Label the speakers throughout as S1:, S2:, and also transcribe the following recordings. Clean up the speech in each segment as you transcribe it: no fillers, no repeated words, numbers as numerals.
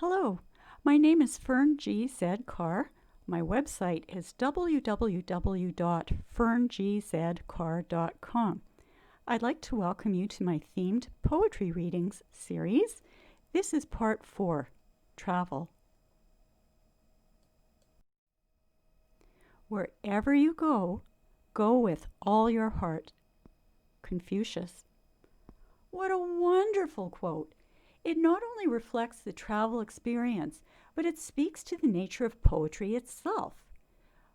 S1: Hello, my name is Fern G. Carr. My website is www.ferngzcarr.com. I'd like to welcome you to my themed poetry readings series. This is part 4, Travel. Wherever you go, go with all your heart. Confucius. What a wonderful quote! It not only reflects the travel experience, but it speaks to the nature of poetry itself.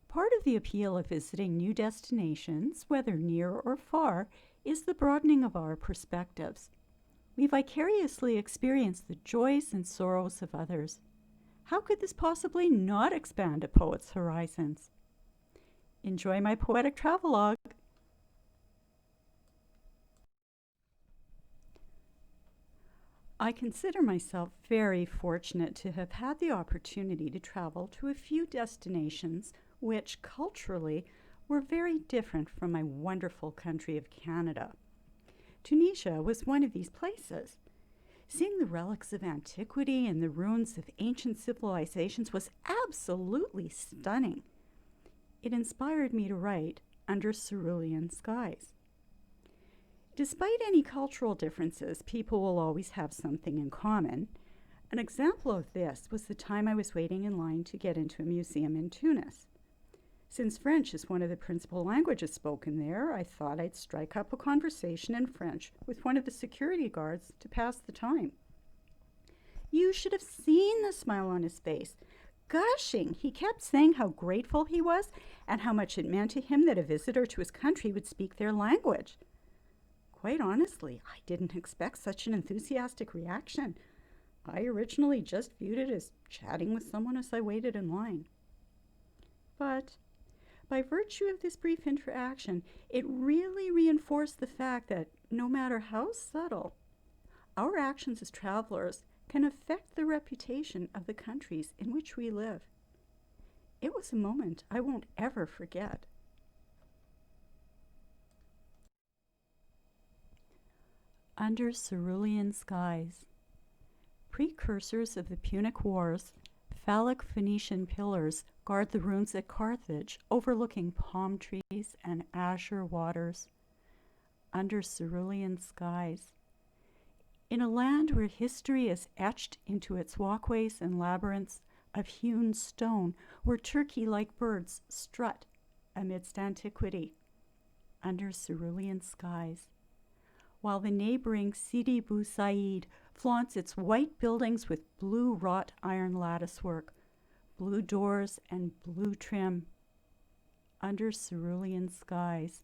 S1: Part of the appeal of visiting new destinations, whether near or far, is the broadening of our perspectives. We vicariously experience the joys and sorrows of others. How could this possibly not expand a poet's horizons? Enjoy my poetic travelogue. I consider myself very fortunate to have had the opportunity to travel to a few destinations which, culturally, were very different from my wonderful country of Canada. Tunisia was one of these places. Seeing the relics of antiquity and the ruins of ancient civilizations was absolutely stunning. It inspired me to write Under Cerulean Skies. Despite any cultural differences, people will always have something in common. An example of this was the time I was waiting in line to get into a museum in Tunis. Since French is one of the principal languages spoken there, I thought I'd strike up a conversation in French with one of the security guards to pass the time. You should have seen the smile on his face. Gushing, he kept saying how grateful he was and how much it meant to him that a visitor to his country would speak their language. Quite honestly, I didn't expect such an enthusiastic reaction. I originally just viewed it as chatting with someone as I waited in line. But by virtue of this brief interaction, it really reinforced the fact that no matter how subtle, our actions as travelers can affect the reputation of the countries in which we live. It was a moment I won't ever forget. Under Cerulean Skies. Precursors of the Punic Wars, phallic Phoenician pillars guard the ruins at Carthage, overlooking palm trees and azure waters. Under cerulean skies. In a land where history is etched into its walkways and labyrinths of hewn stone, where turkey-like birds strut amidst antiquity. Under cerulean skies. While the neighboring Sidi Bou Said flaunts its white buildings with blue wrought iron latticework, blue doors and blue trim. Under cerulean skies.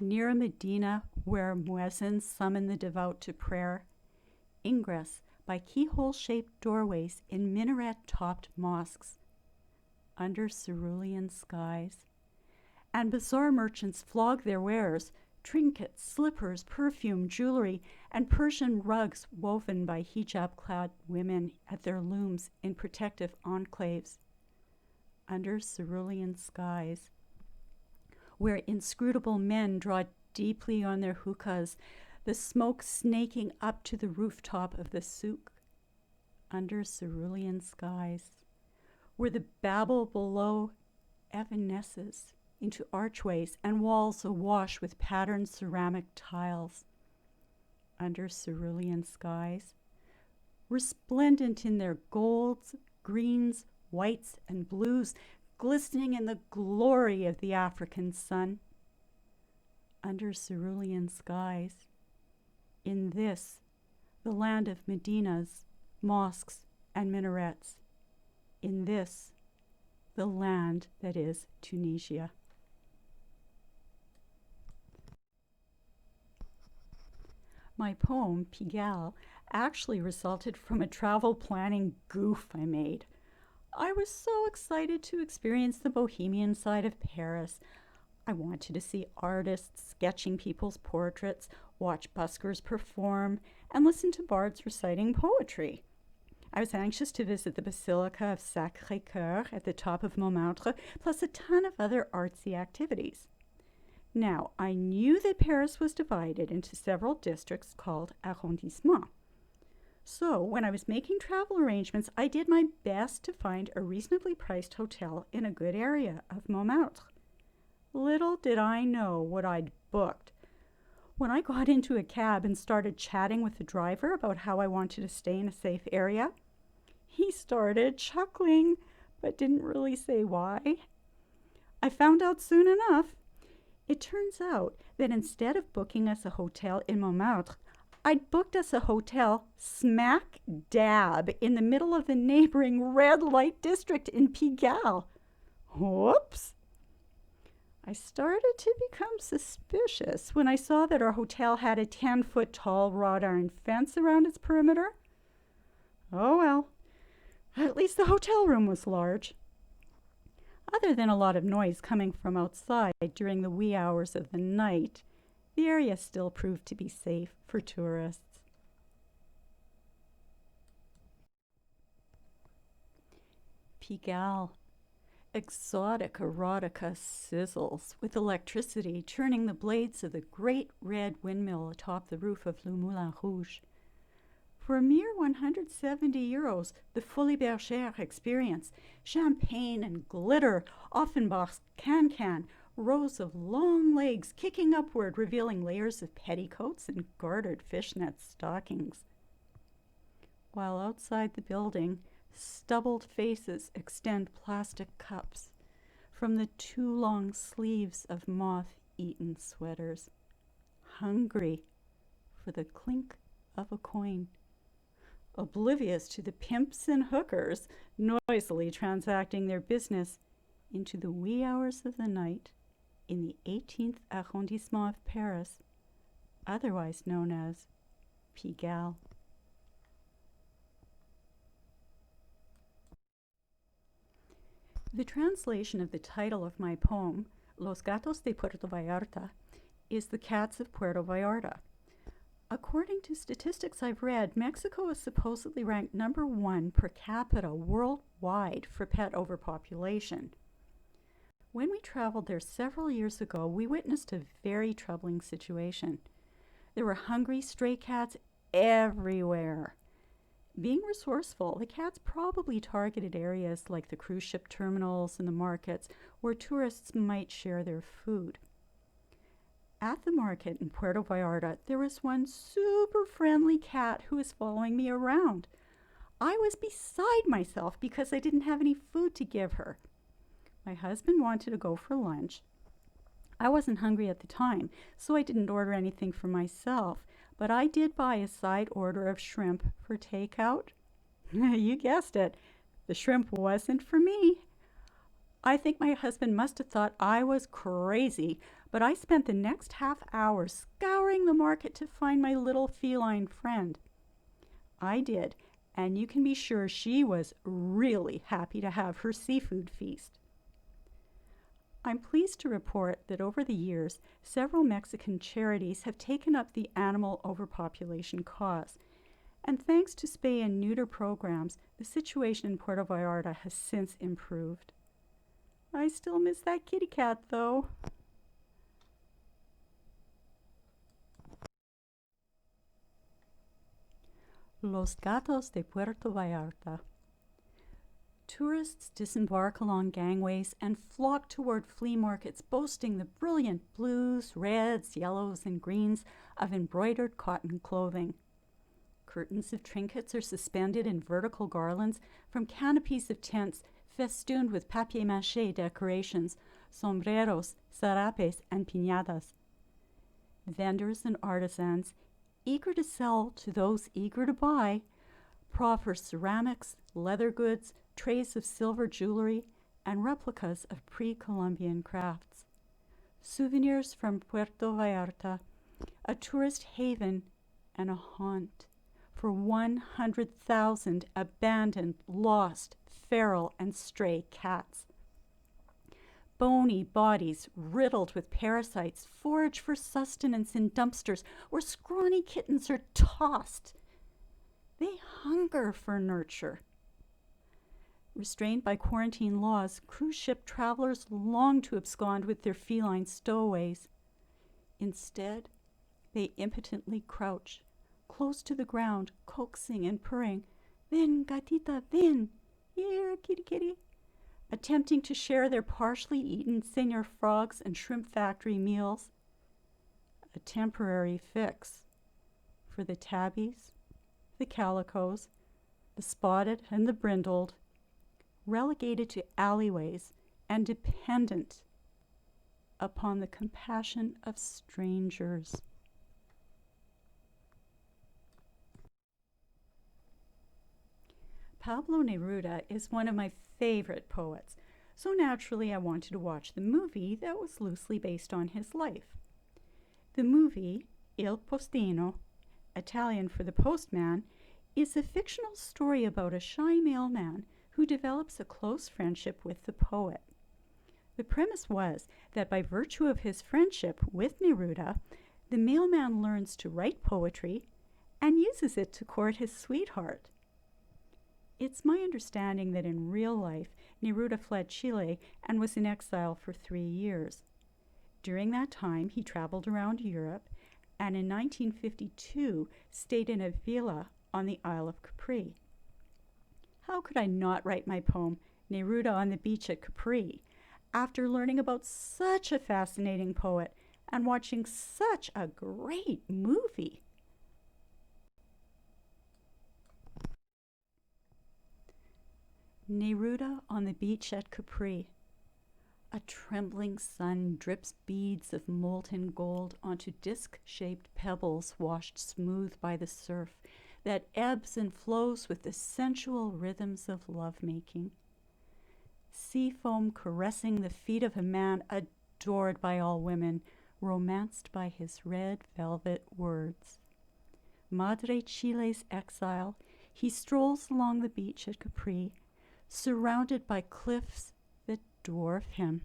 S1: Near a Medina where muezzins summon the devout to prayer, ingress by keyhole-shaped doorways in minaret-topped mosques. Under cerulean skies. And bazaar merchants flog their wares, trinkets, slippers, perfume, jewelry, and Persian rugs woven by hijab-clad women at their looms in protective enclaves. Under cerulean skies. Where inscrutable men draw deeply on their hookahs, the smoke snaking up to the rooftop of the souk. Under cerulean skies. Where the babble below evanesces into archways and walls awash with patterned ceramic tiles. Under cerulean skies, resplendent in their golds, greens, whites, and blues, glistening in the glory of the African sun. Under cerulean skies, in this, the land of Medinas, mosques, and minarets. In this, the land that is Tunisia. My poem, Pigalle, actually resulted from a travel planning goof I made. I was so excited to experience the bohemian side of Paris. I wanted to see artists sketching people's portraits, watch buskers perform, and listen to bards reciting poetry. I was anxious to visit the Basilica of Sacré-Cœur at the top of Montmartre, plus a ton of other artsy activities. Now, I knew that Paris was divided into several districts called arrondissements. So when I was making travel arrangements, I did my best to find a reasonably priced hotel in a good area of Montmartre. Little did I know what I'd booked. When I got into a cab and started chatting with the driver about how I wanted to stay in a safe area, he started chuckling, but didn't really say why. I found out soon enough. It turns out that instead of booking us a hotel in Montmartre, I'd booked us a hotel smack dab in the middle of the neighboring red light district in Pigalle. Whoops! I started to become suspicious when I saw that our hotel had a 10-foot tall wrought iron fence around its perimeter. Oh well, at least the hotel room was large. Other than a lot of noise coming from outside during the wee hours of the night, the area still proved to be safe for tourists. Pigalle. Exotic erotica sizzles with electricity turning the blades of the great red windmill atop the roof of Le Moulin Rouge. For a mere €170, the Folie Bergère experience, champagne and glitter, Offenbach's can-can, rows of long legs kicking upward, revealing layers of petticoats and gartered fishnet stockings. While outside the building, stubbled faces extend plastic cups from the too long sleeves of moth-eaten sweaters, hungry for the clink of a coin, oblivious to the pimps and hookers noisily transacting their business into the wee hours of the night in the 18th arrondissement of Paris, otherwise known as Pigalle. The translation of the title of my poem, Los Gatos de Puerto Vallarta, is The Cats of Puerto Vallarta. According to statistics I've read, Mexico is supposedly ranked number 1 per capita worldwide for pet overpopulation. When we traveled there several years ago, we witnessed a very troubling situation. There were hungry stray cats everywhere. Being resourceful, the cats probably targeted areas like the cruise ship terminals and the markets where tourists might share their food. At the market in Puerto Vallarta, there was one super friendly cat who was following me around. I was beside myself because I didn't have any food to give her. My husband wanted to go for lunch. I wasn't hungry at the time, so I didn't order anything for myself, but I did buy a side order of shrimp for takeout. You guessed it, the shrimp wasn't for me. I think my husband must have thought I was crazy, but I spent the next half hour scouring the market to find my little feline friend. I did, and you can be sure she was really happy to have her seafood feast. I'm pleased to report that over the years, several Mexican charities have taken up the animal overpopulation cause. And thanks to spay and neuter programs, the situation in Puerto Vallarta has since improved. I still miss that kitty cat, though. Los Gatos de Puerto Vallarta. Tourists disembark along gangways and flock toward flea markets boasting the brilliant blues, reds, yellows, and greens of embroidered cotton clothing. Curtains of trinkets are suspended in vertical garlands from canopies of tents festooned with papier-mâché decorations, sombreros, sarapes, and piñatas. Vendors and artisans, eager to sell to those eager to buy, proffer ceramics, leather goods, trays of silver jewelry, and replicas of pre-Columbian crafts. Souvenirs from Puerto Vallarta, a tourist haven and a haunt for 100,000 abandoned, lost, feral, and stray cats. Bony bodies riddled with parasites forage for sustenance in dumpsters where scrawny kittens are tossed. They hunger for nurture. Restrained by quarantine laws, cruise ship travelers long to abscond with their feline stowaways. Instead, they impotently crouch, close to the ground, coaxing and purring, "Vin, gatita, vin! Here, kitty, kitty!" attempting to share their partially eaten Senor Frogs and Shrimp Factory meals. A temporary fix for the tabbies, the calicos, the spotted and the brindled, relegated to alleyways and dependent upon the compassion of strangers. Pablo Neruda is one of my favorite poets, so naturally I wanted to watch the movie that was loosely based on his life. The movie, Il Postino, Italian for the postman, is a fictional story about a shy mailman who develops a close friendship with the poet. The premise was that by virtue of his friendship with Neruda, the mailman learns to write poetry and uses it to court his sweetheart. It's my understanding that in real life, Neruda fled Chile and was in exile for 3 years. During that time, he traveled around Europe and in 1952 stayed in a villa on the Isle of Capri. How could I not write my poem, Neruda on the Beach at Capri, after learning about such a fascinating poet and watching such a great movie? Neruda on the Beach at Capri. A trembling sun drips beads of molten gold onto disc-shaped pebbles washed smooth by the surf that ebbs and flows with the sensual rhythms of lovemaking. Sea foam caressing the feet of a man adored by all women, romanced by his red velvet words. Madre Chile's exile, he strolls along the beach at Capri, surrounded by cliffs that dwarf him.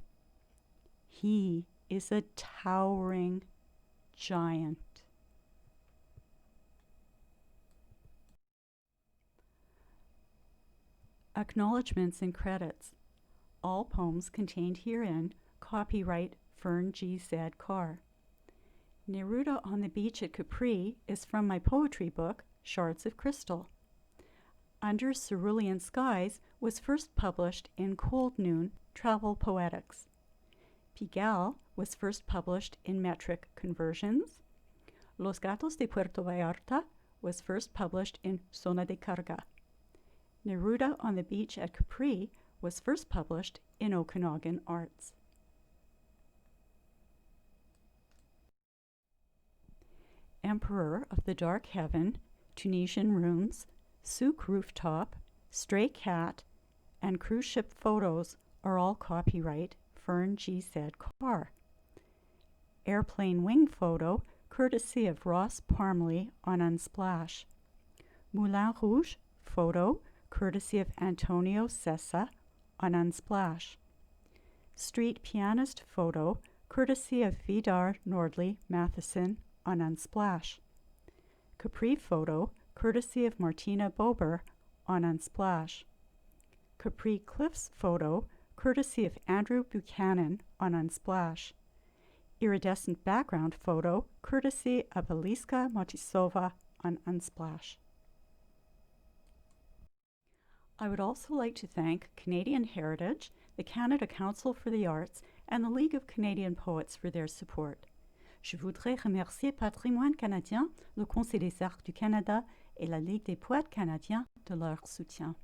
S1: He is a towering giant. Acknowledgements and credits. All poems contained herein, copyright Fern G. Carr. Neruda on the Beach at Capri is from my poetry book, Shards of Crystal. Under Cerulean Skies was first published in Cold Noon, Travel Poetics. Pigalle was first published in Metric Conversions. Los Gatos de Puerto Vallarta was first published in Zona de Carga. Neruda on the Beach at Capri was first published in Okanagan Arts. Emperor of the Dark Heaven, Tunisian Runes, Souk Rooftop, Stray Cat, and Cruise Ship Photos are all copyright Fern G. Carr. Airplane Wing Photo, courtesy of Ross Parmley on Unsplash. Moulin Rouge Photo, courtesy of Antonio Sessa on Unsplash. Street Pianist Photo, courtesy of Vidar Nordley Matheson on Unsplash. Capri Photo, courtesy of Martina Bober on Unsplash. Capri Cliffs Photo, courtesy of Andrew Buchanan on Unsplash. Iridescent Background Photo, courtesy of Eliska Motisova on Unsplash. I would also like to thank Canadian Heritage, the Canada Council for the Arts, and the League of Canadian Poets for their support. Je voudrais remercier Patrimoine canadien, le Conseil des arts du Canada et la Ligue des poètes canadiens de leur soutien.